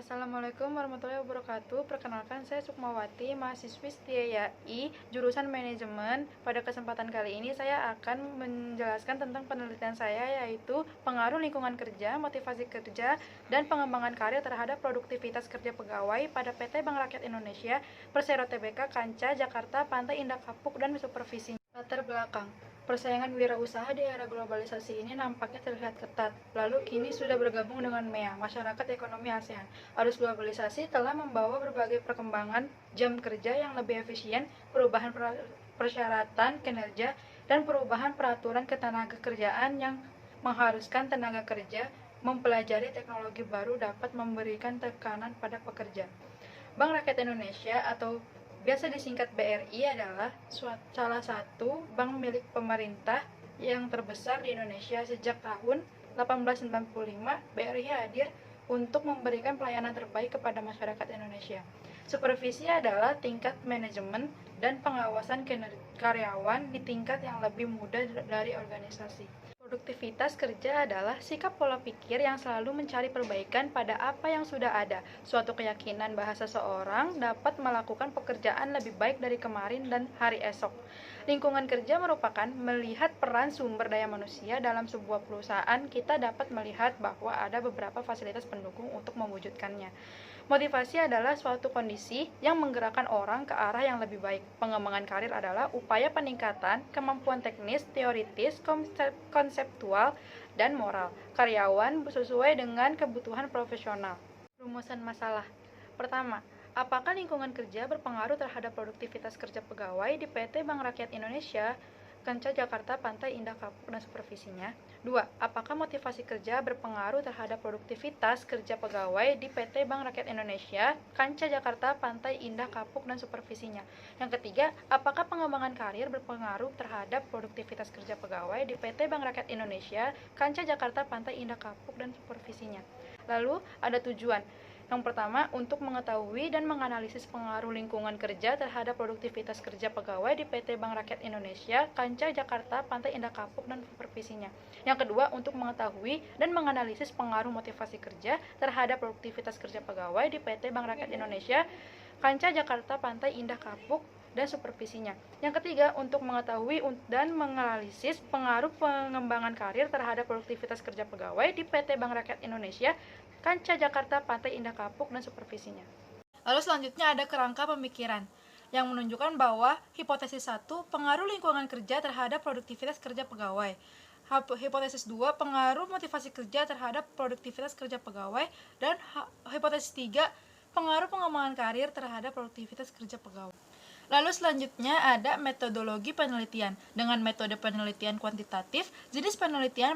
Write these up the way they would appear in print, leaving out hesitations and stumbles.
Assalamualaikum warahmatullahi wabarakatuh. Perkenalkan, saya Sukmawati, mahasiswi setia YAI, jurusan manajemen. Pada kesempatan kali ini saya akan menjelaskan tentang penelitian saya, yaitu pengaruh lingkungan kerja, motivasi kerja, dan pengembangan karir terhadap produktivitas kerja pegawai pada PT Bank Rakyat Indonesia, Persero Tbk, Kanca, Jakarta, Pantai Indah Kapuk, dan supervisinya. Latar belakang. Persaingan wirausaha di era globalisasi ini nampaknya terlihat ketat. Lalu kini sudah bergabung dengan MEA, Masyarakat Ekonomi ASEAN. Arus globalisasi telah membawa berbagai perkembangan jam kerja yang lebih efisien, perubahan persyaratan kinerja, dan perubahan peraturan ketenagakerjaan yang mengharuskan tenaga kerja mempelajari teknologi baru dapat memberikan tekanan pada pekerja. Bank Rakyat Indonesia atau biasa disingkat BRI adalah salah satu bank milik pemerintah yang terbesar di Indonesia. Sejak tahun 1895, BRI hadir untuk memberikan pelayanan terbaik kepada masyarakat Indonesia. Supervisi adalah tingkat manajemen dan pengawasan karyawan di tingkat yang lebih mudah dari organisasi. Produktivitas kerja adalah sikap pola pikir yang selalu mencari perbaikan pada apa yang sudah ada. Suatu keyakinan bahwa seseorang dapat melakukan pekerjaan lebih baik dari kemarin dan hari esok. Lingkungan kerja merupakan melihat peran sumber daya manusia dalam sebuah perusahaan. Kita dapat melihat bahwa ada beberapa fasilitas pendukung untuk mewujudkannya. Motivasi adalah suatu kondisi yang menggerakkan orang ke arah yang lebih baik. Pengembangan karir adalah upaya peningkatan kemampuan teknis, teoritis, konseptual, dan moral karyawan sesuai dengan kebutuhan profesional. Rumusan masalah. Pertama, apakah lingkungan kerja berpengaruh terhadap produktivitas kerja pegawai di PT Bank Rakyat Indonesia, Kanca, Jakarta, Pantai Indah Kapuk, dan supervisinya? 2. Apakah motivasi kerja berpengaruh terhadap produktivitas kerja pegawai di PT Bank Rakyat Indonesia, Kanca, Jakarta, Pantai Indah Kapuk, dan supervisinya? Yang ketiga, apakah pengembangan karir berpengaruh terhadap produktivitas kerja pegawai di PT Bank Rakyat Indonesia, Kanca, Jakarta, Pantai Indah Kapuk, dan supervisinya? Lalu, ada tujuan. Yang pertama, untuk mengetahui dan menganalisis pengaruh lingkungan kerja terhadap produktivitas kerja pegawai di PT Bank Rakyat Indonesia, Kanca, Jakarta, Pantai Indah Kapuk, dan supervisinya. Yang kedua, untuk mengetahui dan menganalisis pengaruh motivasi kerja terhadap produktivitas kerja pegawai di PT Bank Rakyat Indonesia, Kanca, Jakarta, Pantai Indah Kapuk, dan supervisinya. Yang ketiga, untuk mengetahui dan menganalisis pengaruh pengembangan karir terhadap produktivitas kerja pegawai di PT Bank Rakyat Indonesia, Kanca, Jakarta, Pantai Indah Kapuk, dan supervisinya. Lalu selanjutnya ada kerangka pemikiran yang menunjukkan bahwa hipotesis 1, pengaruh lingkungan kerja terhadap produktivitas kerja pegawai. Hipotesis 2, pengaruh motivasi kerja terhadap produktivitas kerja pegawai. Dan hipotesis 3, pengaruh pengembangan karir terhadap produktivitas kerja pegawai. Lalu selanjutnya ada metodologi penelitian. Dengan metode penelitian kuantitatif, jenis penelitian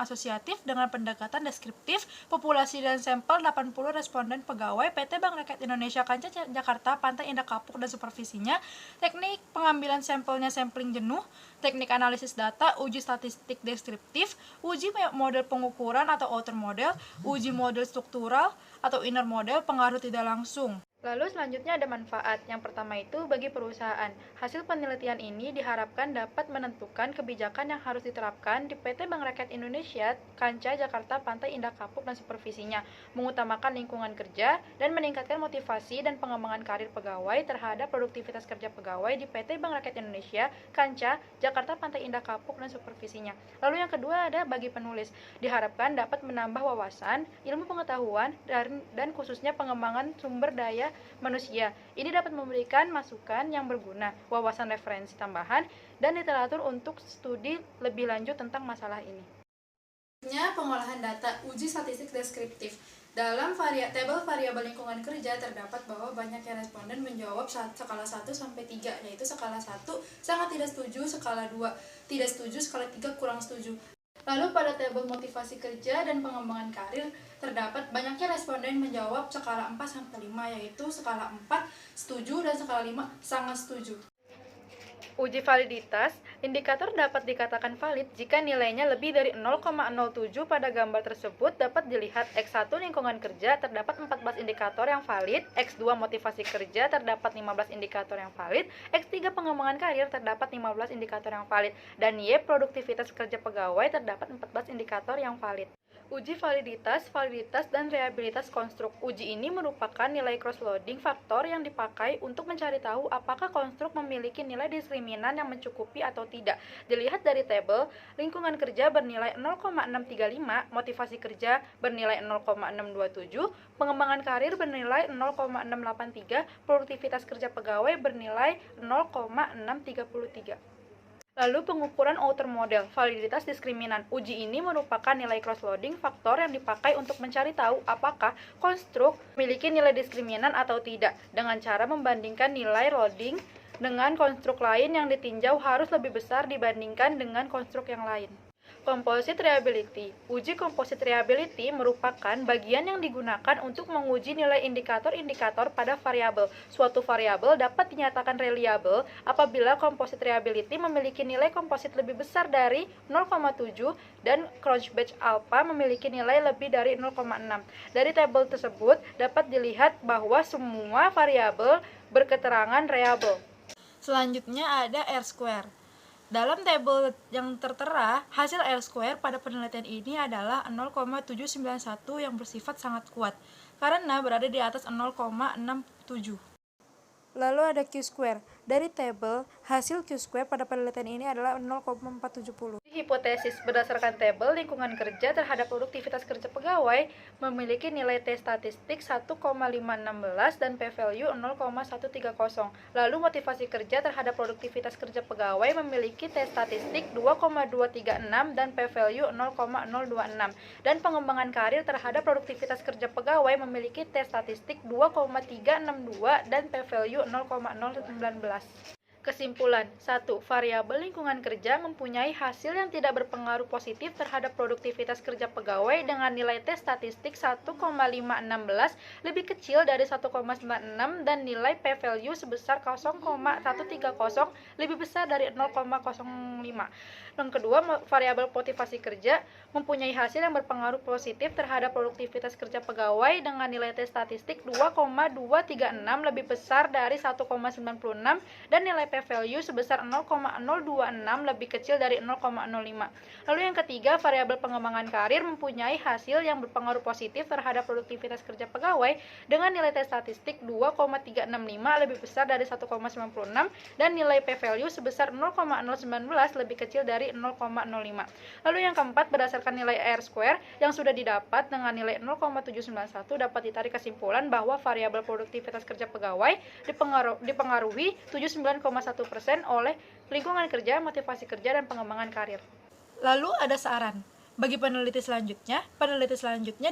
asosiatif dengan pendekatan deskriptif, populasi dan sampel 80 responden pegawai PT Bank Rakyat Indonesia, Kanca, Jakarta, Pantai Indah Kapuk, dan supervisinya, teknik pengambilan sampelnya sampling jenuh, teknik analisis data, uji statistik deskriptif, uji model pengukuran atau outer model, uji model struktural atau inner model, pengaruh tidak langsung. Lalu selanjutnya ada manfaat. Yang pertama itu bagi perusahaan. Hasil penelitian ini diharapkan dapat menentukan kebijakan yang harus diterapkan di PT Bank Rakyat Indonesia, Kanca, Jakarta, Pantai Indah Kapuk, dan supervisinya, mengutamakan lingkungan kerja dan meningkatkan motivasi dan pengembangan karir pegawai terhadap produktivitas kerja pegawai di PT Bank Rakyat Indonesia, Kanca, Jakarta, Pantai Indah Kapuk, dan supervisinya. Lalu yang kedua ada bagi penulis. Diharapkan dapat menambah wawasan, ilmu pengetahuan, dan khususnya pengembangan sumber daya manusia. Ini dapat memberikan masukan yang berguna, wawasan referensi tambahan, dan literatur untuk studi lebih lanjut tentang masalah ini. Pengolahan data, uji statistik deskriptif. Dalam tabel variabel lingkungan kerja terdapat bahwa banyaknya responden menjawab skala 1 sampai 3, yaitu skala 1 sangat tidak setuju, skala 2 tidak setuju, skala 3 kurang setuju. Lalu pada tabel motivasi kerja dan pengembangan karir terdapat banyaknya responden menjawab skala 4 sampai 5, yaitu skala 4 setuju dan skala 5 sangat setuju. Uji validitas, indikator dapat dikatakan valid jika nilainya lebih dari 0,07 pada gambar tersebut. Dapat dilihat X1 lingkungan kerja terdapat 14 indikator yang valid, X2 motivasi kerja terdapat 15 indikator yang valid, X3 pengembangan karir terdapat 15 indikator yang valid, dan Y produktivitas kerja pegawai terdapat 14 indikator yang valid. Uji validitas, dan reliabilitas konstruk. Uji ini merupakan nilai cross-loading faktor yang dipakai untuk mencari tahu apakah konstruk memiliki nilai diskriminan yang mencukupi atau tidak. Dilihat dari tabel, lingkungan kerja bernilai 0,635, motivasi kerja bernilai 0,627, pengembangan karir bernilai 0,683, produktivitas kerja pegawai bernilai 0,633. Lalu pengukuran outer model, validitas diskriminan. Uji ini merupakan nilai cross-loading faktor yang dipakai untuk mencari tahu apakah konstruk memiliki nilai diskriminan atau tidak, dengan cara membandingkan nilai loading dengan konstruk lain yang ditinjau harus lebih besar dibandingkan dengan konstruk yang lain. Composite reliability. Uji composite reliability merupakan bagian yang digunakan untuk menguji nilai indikator-indikator pada variabel. Suatu variabel dapat dinyatakan reliable apabila composite reliability memiliki nilai komposit lebih besar dari 0,7 dan Crouch-Batch alpha memiliki nilai lebih dari 0,6. Dari tabel tersebut dapat dilihat bahwa semua variabel berketerangan reliable. Selanjutnya ada R-square. Dalam tabel yang tertera, hasil R-square pada penelitian ini adalah 0,791 yang bersifat sangat kuat, karena berada di atas 0,67. Lalu ada Q-square. Dari tabel, hasil Q-square pada penelitian ini adalah 0,470. Hipotesis berdasarkan tabel lingkungan kerja terhadap produktivitas kerja pegawai memiliki nilai T statistik 1,516 dan P-value 0,130. Lalu motivasi kerja terhadap produktivitas kerja pegawai memiliki T statistik 2,236 dan P-value 0,026. Dan pengembangan karir terhadap produktivitas kerja pegawai memiliki T statistik 2,362 dan P-value 0,019. Kesimpulan, 1. Variabel lingkungan kerja mempunyai hasil yang tidak berpengaruh positif terhadap produktivitas kerja pegawai dengan nilai T statistik 1,516 lebih kecil dari 1,96 dan nilai P-value sebesar 0,130 lebih besar dari 0,05. Yang kedua, variabel motivasi kerja mempunyai hasil yang berpengaruh positif terhadap produktivitas kerja pegawai dengan nilai T statistik 2,236 lebih besar dari 1,96 dan nilai P-value sebesar 0,026 lebih kecil dari 0,05. Lalu yang ketiga, variabel pengembangan karir mempunyai hasil yang berpengaruh positif terhadap produktivitas kerja pegawai dengan nilai T statistik 2,365 lebih besar dari 1,96 dan nilai P-value sebesar 0,019 lebih kecil dari 0,05. Lalu yang keempat, berdasarkan nilai R-square yang sudah didapat dengan nilai 0,791 dapat ditarik kesimpulan bahwa variabel produktivitas kerja pegawai dipengaruhi 79,1% oleh lingkungan kerja, motivasi kerja, dan pengembangan karir. Lalu ada saran. Bagi peneliti selanjutnya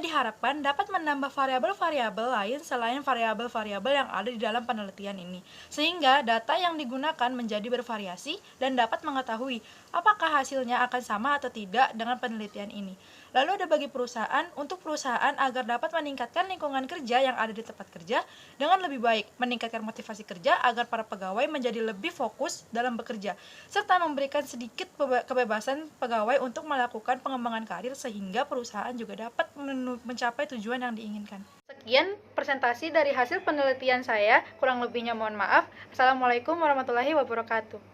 diharapkan dapat menambah variabel-variabel lain selain variabel-variabel yang ada di dalam penelitian ini, sehingga data yang digunakan menjadi bervariasi dan dapat mengetahui apakah hasilnya akan sama atau tidak dengan penelitian ini. Lalu ada bagi perusahaan, untuk perusahaan agar dapat meningkatkan lingkungan kerja yang ada di tempat kerja dengan lebih baik, meningkatkan motivasi kerja agar para pegawai menjadi lebih fokus dalam bekerja, serta memberikan sedikit kebebasan pegawai untuk melakukan pengembangan karir sehingga perusahaan juga dapat mencapai tujuan yang diinginkan. Sekian presentasi dari hasil penelitian saya, kurang lebihnya mohon maaf. Assalamualaikum warahmatullahi wabarakatuh.